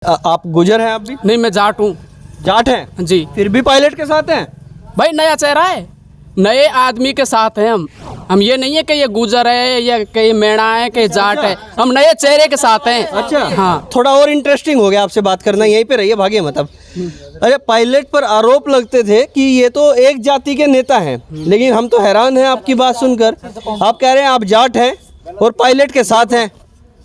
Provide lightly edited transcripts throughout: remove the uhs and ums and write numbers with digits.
आप गुजर हैं आप भी? नहीं, मैं जाट हूँ। जाट हैं जी। फिर भी पायलट के साथ हैं? भाई नया चेहरा है, नए आदमी के साथ हैं हम ये नहीं है कि ये गुजर है या कहीं मेणा है कहीं जाट है, हम नए चेहरे के साथ हैं। अच्छा हाँ। थोड़ा और इंटरेस्टिंग हो गया आपसे बात करना, यहीं पे रहिए, भागिए मत अब। अरे पायलट पर आरोप लगते थे कि ये तो एक जाति के नेता हैं, लेकिन हम तो हैरान हैं आपकी बात सुनकर। आप कह रहे हैं आप जाट हैं और पायलट के साथ हैं।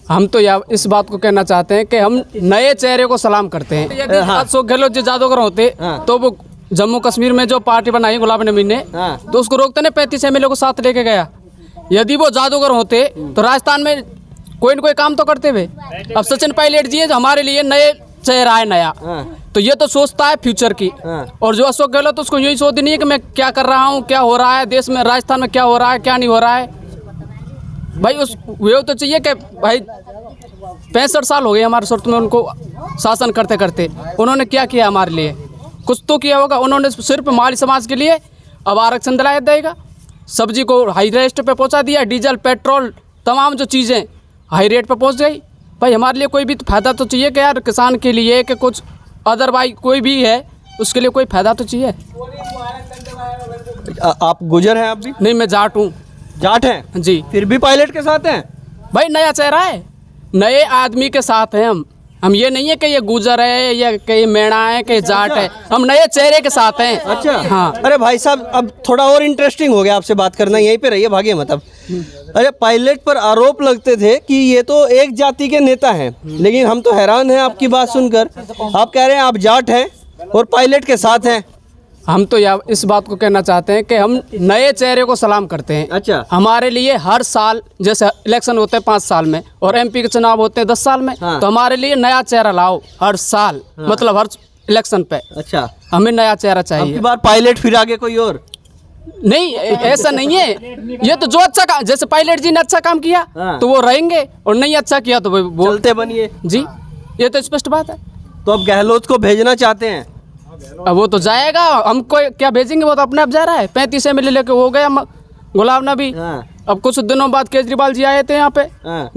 हम तो या इस बात को कहना चाहते हैं कि हम नए चेहरे को सलाम करते हैं। यदि अशोक गहलोत जी जादूगर होते तो वो जम्मू कश्मीर में जो पार्टी बनाई गुलाम नबी ने, तो उसको रोकते ने 35 एमएलए को साथ लेके गया। यदि वो जादूगर होते तो राजस्थान में कोई न कोई काम तो करते हुए। अब सचिन पायलट जी है जो हमारे लिए नए चेहरा है नया, तो ये तो सोचता है फ्यूचर की। और जो अशोक गहलोत उसको यही सोचती नहीं है कि मैं क्या कर रहा हूँ, क्या हो रहा है देश में, राजस्थान में क्या हो रहा है क्या नहीं हो रहा है। भाई उस वो तो चाहिए कि भाई 65 साल हो गए हमारे सूरत में उनको शासन करते करते, उन्होंने क्या किया हमारे लिए? कुछ तो किया होगा। उन्होंने सिर्फ माली समाज के लिए अब आरक्षण दिलाया देगा, सब्जी को हाई रेट पे पहुंचा दिया, डीजल पेट्रोल तमाम जो चीज़ें हाई रेट पे पहुंच गई। भाई हमारे लिए कोई भी तो फ़ायदा तो चाहिए कि यार किसान के लिए कि कुछ अदरवाइज कोई भी है उसके लिए कोई फ़ायदा तो चाहिए। आप गुजर हैं आप भी? नहीं, मैं जाट हूँ। जाट हैं जी। फिर भी पायलट के साथ हैं? भाई नया चेहरा है, नए आदमी के साथ हैं हम ये नहीं है कि ये गुजर है या कहीं मेणा है कहीं जाट है, हम नए चेहरे के साथ हैं। अच्छा हाँ। अरे भाई साहब अब थोड़ा और इंटरेस्टिंग हो गया आपसे बात करना, यहीं पे रहिए, भागिए मत अब। अरे पायलट पर आरोप लगते थे कि ये तो एक जाति के नेता हैं, लेकिन हम तो हैरान हैं आपकी बात सुनकर। आप कह रहे हैं आप जाट हैं और पायलट के साथ हैं। हम तो या इस बात को कहना चाहते हैं कि हम नए चेहरे को सलाम करते हैं। अच्छा। हमारे लिए हर साल जैसे इलेक्शन होते हैं 5 साल में और एमपी के चुनाव होते हैं 10 साल में, तो हमारे लिए नया चेहरा लाओ हर साल, मतलब हर इलेक्शन पे। अच्छा हमें नया चेहरा अब चाहिए। की बार पायलट फिर आगे कोई और? नहीं ऐसा नहीं है, ये तो जो अच्छा काम, जैसे पायलट जी ने अच्छा काम किया तो वो रहेंगे और नहीं अच्छा किया तो वो बोलते बनिए जी, ये तो स्पष्ट बात है। तो अब गहलोत को भेजना चाहते हैं? अब वो तो जाएगा, हमको क्या भेजेंगे, वो तो अपने आप जा रहा है। 35 एमएलए लेके हो गया गुलाम नबी। अब कुछ दिनों बाद केजरीवाल जी आए थे यहाँ पे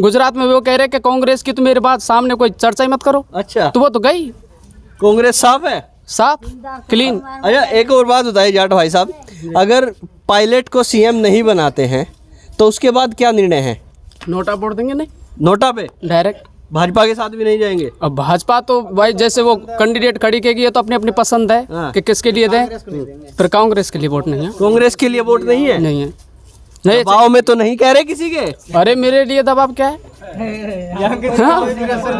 गुजरात में, वो कह रहे कि कांग्रेस की तो मेरी बात सामने कोई चर्चा ही मत करो। अच्छा तो वो तो गई, कांग्रेस साफ है, साफ क्लीन। अच्छा एक और बात बताइए जाट भाई साहब, अगर पायलट को सीएम नहीं बनाते हैं तो उसके बाद क्या निर्णय है? नोटा बोल देंगे। नहीं, नोटा पे डायरेक्ट भाजपा के साथ भी नहीं जाएंगे? अब भाजपा तो भाई जैसे वो कैंडिडेट खड़ी करेगी ये तो अपनी अपनी पसंद है कि किसके लिए दें, फिर कांग्रेस के लिए वोट नहीं है। कांग्रेस के लिए वोट नहीं है? नहीं है, नहीं। दबाव में तो नहीं कह रहे किसी के? अरे मेरे लिए दबाव क्या है? हाँ?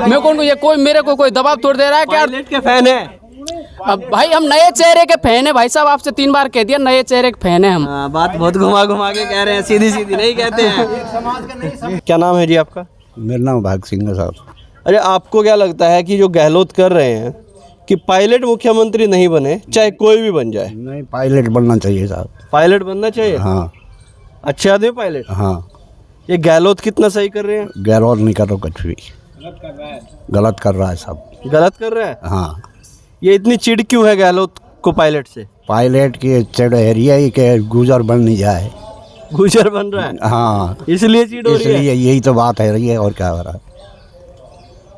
मैं कौन, ये कोई मेरे को कोई दबाव तोड़ दे रहा है क्या? पायलट के फैन है? अब भाई हम नए चेहरे के फैन है भाई साहब, आपसे 3 बार कह दिया नए चेहरे के फैन है हम। बात बहुत घुमा घुमा के कह रहे हैं, सीधी सीधी नहीं कहते हैं। क्या नाम है जी आपका? मेरा नाम भाग सिंह है साहब। अरे आपको क्या लगता है कि जो गहलोत कर रहे हैं कि पायलट मुख्यमंत्री नहीं बने, चाहे कोई भी बन जाए? नहीं, पायलट बनना चाहिए साहब। पायलट बनना चाहिए? हाँ। अच्छे आदमी पायलट? हाँ। ये गहलोत कितना सही कर रहे हैं? गहलोत नहीं कर रहा कुछ भी, गलत कर रहा है सब। गलत कर रहा है? हाँ। ये इतनी चिढ़ क्यों है गहलोत को पायलट से? पायलट की चिड़ एरिया ही के गुजर बन नहीं जाए। गुजर बन रहा है? हाँ, इसलिए चिढ़ हो रही है? इसलिए यही तो बात है रही है, और क्या हो रहा है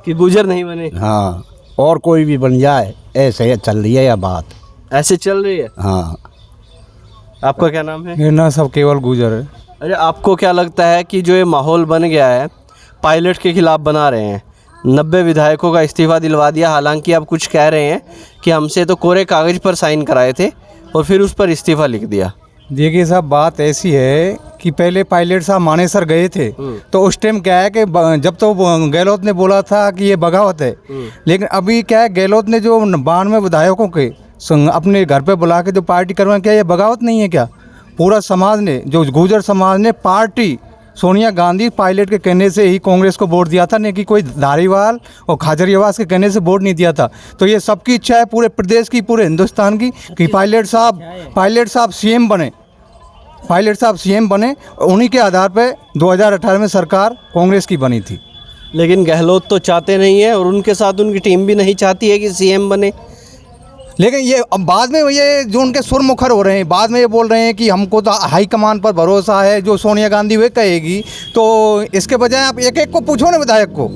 कि गुजर नहीं बने? हाँ, और कोई भी बन जाए, ऐसे चल रही है या बात ऐसे चल रही है? हाँ। आपका क्या नाम है? मेरा नाम सब केवल गुजर है। अरे आपको क्या लगता है कि जो ये माहौल बन गया है पायलट के खिलाफ बना रहे हैं, 90 विधायकों का इस्तीफा दिलवा दिया, हालांकि आप कुछ कह रहे हैं कि हमसे तो कोरे कागज़ पर साइन कराए थे और फिर उस पर इस्तीफा लिख दिया। देखिए साहब बात ऐसी है कि पहले पायलट साहब मानेसर गए थे तो उस टाइम क्या है कि जब तो गहलोत ने बोला था कि ये बगावत है, लेकिन अभी क्या है गहलोत ने जो 92 विधायकों के अपने घर पे बुला के जो पार्टी करवाएं, क्या ये बगावत नहीं है क्या? पूरा समाज ने, जो गुजर समाज ने पार्टी सोनिया गांधी पायलट के कहने से ही कांग्रेस को वोट दिया था, नहीं कि कोई धारीवाल और खाजरियावास के कहने से वोट नहीं दिया था। तो ये सबकी इच्छा है पूरे प्रदेश की, पूरे हिंदुस्तान की, कि पायलट साहब सीएम बने, पायलट साहब सीएम बने। उन्हीं के आधार पे 2018 में सरकार कांग्रेस की बनी थी। लेकिन गहलोत तो चाहते नहीं है और उनके साथ उनकी टीम भी नहीं चाहती है कि सीएम बने। लेकिन ये अब बाद में ये जो उनके सुर मुखर हो रहे हैं, बाद में ये बोल रहे हैं कि हमको तो हाईकमान पर भरोसा है, जो सोनिया गांधी वे कहेगी। तो इसके बजाय आप एक एक को पूछो ना, विधायक को।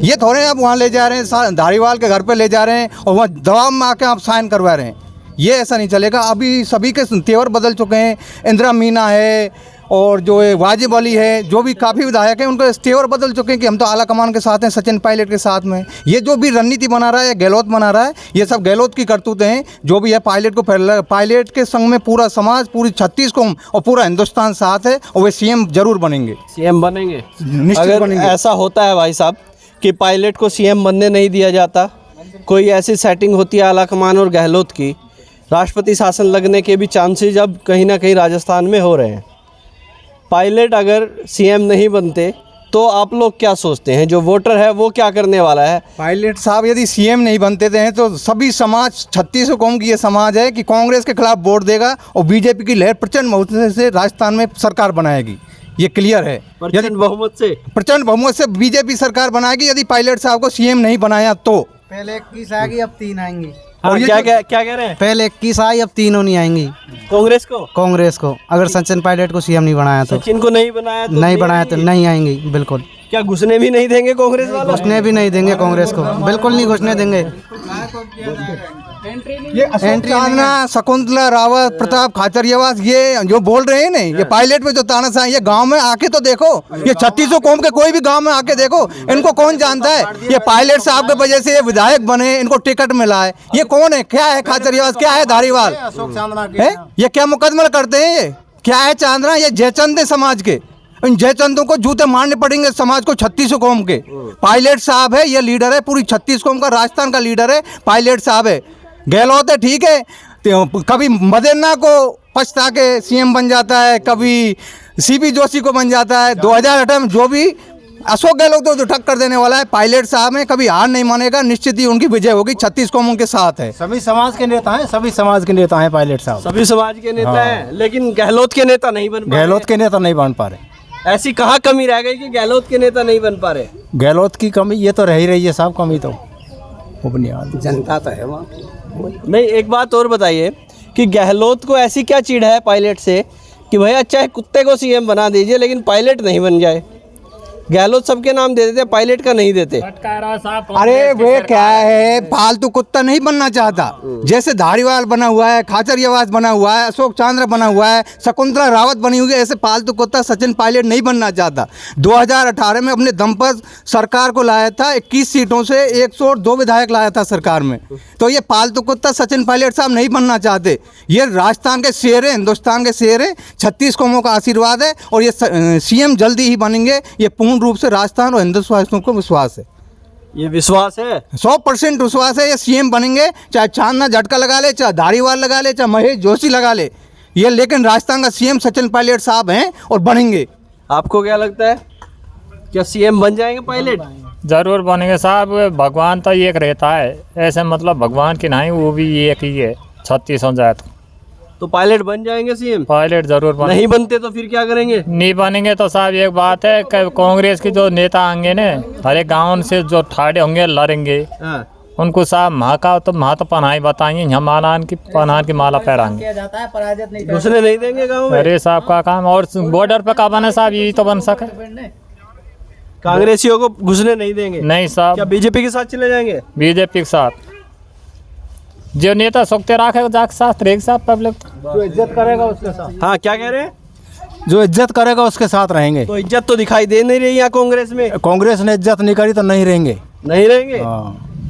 ये थोड़े आप वहाँ ले जा रहे हैं, धारीवाल के घर पे ले जा रहे हैं और वहाँ दबाव में आके आप साइन करवा रहे हैं। ये ऐसा नहीं चलेगा। अभी सभी के तेवर बदल चुके हैं। इंदिरा मीना है और जो है वाजिब अली है, जो भी काफ़ी विधायक हैं, उनके तेवर बदल चुके हैं कि हम तो आला कमान के साथ हैं, सचिन पायलट के साथ में। ये जो भी रणनीति बना रहा है, गहलोत बना रहा है, ये सब गहलोत की करतूतें हैं। जो भी है पायलट को पायलट के संग में पूरा समाज, पूरी 36 कौम और पूरा हिंदुस्तान साथ है और वे सीएम जरूर बनेंगे। सीएम बनेंगे, निश्चित अगर बनेंगे। ऐसा होता है भाई साहब कि पायलट को सीएम बनने नहीं दिया जाता, कोई ऐसी सेटिंग होती है आला कमान और गहलोत की, राष्ट्रपति शासन लगने के भी चांसेज अब कहीं ना कहीं राजस्थान में हो रहे हैं। पायलट अगर सीएम नहीं बनते तो आप लोग क्या सोचते हैं, जो वोटर है वो क्या करने वाला है? पायलट साहब यदि सीएम नहीं बनते थे तो सभी समाज, 36 कौम की ये समाज है कि कांग्रेस के खिलाफ वोट देगा और बीजेपी की लहर प्रचंड बहुमत से राजस्थान में सरकार बनाएगी। ये क्लियर है। प्रचंड बहुमत से बीजेपी सरकार बनाएगी यदि पायलट साहब को सीएम नहीं बनाया तो। पहले 21 आएगी, अब 3 आएंगी। और क्या कह रहे हैं? पहले 21 आई, अब 3 नहीं आएंगी कांग्रेस को। अगर सचिन पायलट को सीएम नहीं बनाया तो, सचिन को नहीं बनाया तो नहीं आएंगी। बिल्कुल। क्या घुसने भी नहीं देंगे कांग्रेस वाले? घुसने भी नहीं देंगे कांग्रेस को, बिल्कुल नहीं घुसने देंगे। ये अशोक चांदना, शकुंतला रावत, प्रताप खाचरियावास, ये जो बोल रहे हैं ना, ये पायलट पे जो तानाशाही, ये गांव में आके तो देखो। ये 36 कौम के कोई भी गांव में आके देखो, इनको कौन जानता है? ये पायलट साहब की वजह से ये विधायक बने, इनको टिकट मिला है। ये कौन है? क्या है खाचरियावास? क्या है धारीवाल? है ये क्या मुकदमा करते हैं? ये क्या है चांदना? ये जयचंद है समाज के। इन जयचंदों को जूते मारने पड़ेंगे समाज को, 36 कौम के। पायलट साहब है, ये लीडर है पूरी 36 कौम का, राजस्थान का लीडर है पायलट साहब है। गहलोत है ठीक है, तो कभी मदेना को पछता के सीएम बन जाता है, कभी सीपी जोशी को बन जाता है। 2018 में जो भी अशोक गहलोत तो जो टक्कर देने वाला है, पायलट साहब है, कभी हार नहीं मानेगा, निश्चित ही उनकी विजय होगी। 36 कौम उनके साथ है। सभी समाज के नेता हैं, सभी समाज के नेता हैं पायलट साहब। सभी समाज के नेता हैं, लेकिन गहलोत के नेता नहीं बन पा गहलोत के नेता नहीं बन पा रहे। ऐसी कहाँ कमी रह गई कि गहलोत के नेता नहीं बन पा रहे? गहलोत की कमी ये तो रह ही रही है साहब, कमी तो वो बुनियाद जनता तो है वहाँ। नहीं, एक बात और बताइए कि गहलोत को ऐसी क्या चिढ़ है पायलट से कि भैया चाहे कुत्ते को सीएम बना दीजिए लेकिन पायलट नहीं बन जाए? गहलोत सबके नाम दे देते, पायलट का नहीं देते। अरे वे क्या है, फालतू कुत्ता नहीं बनना चाहता। जैसे धारीवाल बना हुआ है, खाचरियावास बना हुआ है, अशोक चांद्रा बना हुआ है, शकुंतला रावत बनी हुई है, ऐसे फालतू कुत्ता सचिन पायलट नहीं बनना चाहता। 2018 में अपने दम पर सरकार को लाया था, 21 सीटों से 102 विधायक लाया था सरकार में। तो ये फालतू कुत्ता सचिन पायलट साहब नहीं बनना चाहते। ये राजस्थान के शेर है, हिंदुस्तान के शेर है, 36 कौमों का आशीर्वाद है और ये सीएम जल्दी ही बनेंगे। ये पूर्ण रूप से राजस्थान और हिंदुस्तान को विश्वास है। ये विश्वास है, 100% विश्वास है। ये सीएम बनेंगे, चाहे चांदना झटका लगा ले, चाहे धारीवाल लगा ले, चाहे महेश जोशी लगा ले ये, लेकिन राजस्थान का सीएम सचिन पायलट साहब हैं और बनेंगे। आपको क्या लगता है, क्या सीएम बन जाएंगे पायलट? जरूर बनेंगे साहब। भगवान तो एक रहता है, ऐसे मतलब भगवान की नहीं, वो भी एक ही है। 36 हो जाए तो पायलट बन जाएंगे सीएम? पायलट जरूर बनेंगे। नहीं बनते तो फिर क्या करेंगे? नहीं बनेंगे तो साहब एक बात है कि कांग्रेस के जो नेता आएंगे ना, हर एक गाँव से जो ठाड़े होंगे लड़ेंगे, उनको साहब माँ तो पनाही बताएंगे, हम की पनाह की माला पहराएंगे। घुसने नहीं देंगे गाँव में? अरे साहब का काम, और बॉर्डर पे का बने साहब, यही तो बन सके। कांग्रेसियों को घुसने नहीं देंगे? नहीं साहब। क्या बीजेपी के साथ चले जाएंगे? बीजेपी के साथ जो नेता सोचते रखेगा जाके साथ रहेगा साहब, पब्लिक जो इज्जत करेगा उसके साथ। हाँ, क्या कह रहे हैं? जो इज्जत करेगा उसके साथ रहेंगे। तो इज्जत तो दिखाई दे नहीं रही यहाँ कांग्रेस में। कांग्रेस ने इज्जत नहीं करी तो नहीं रहेंगे। नहीं रहेंगे? हाँ।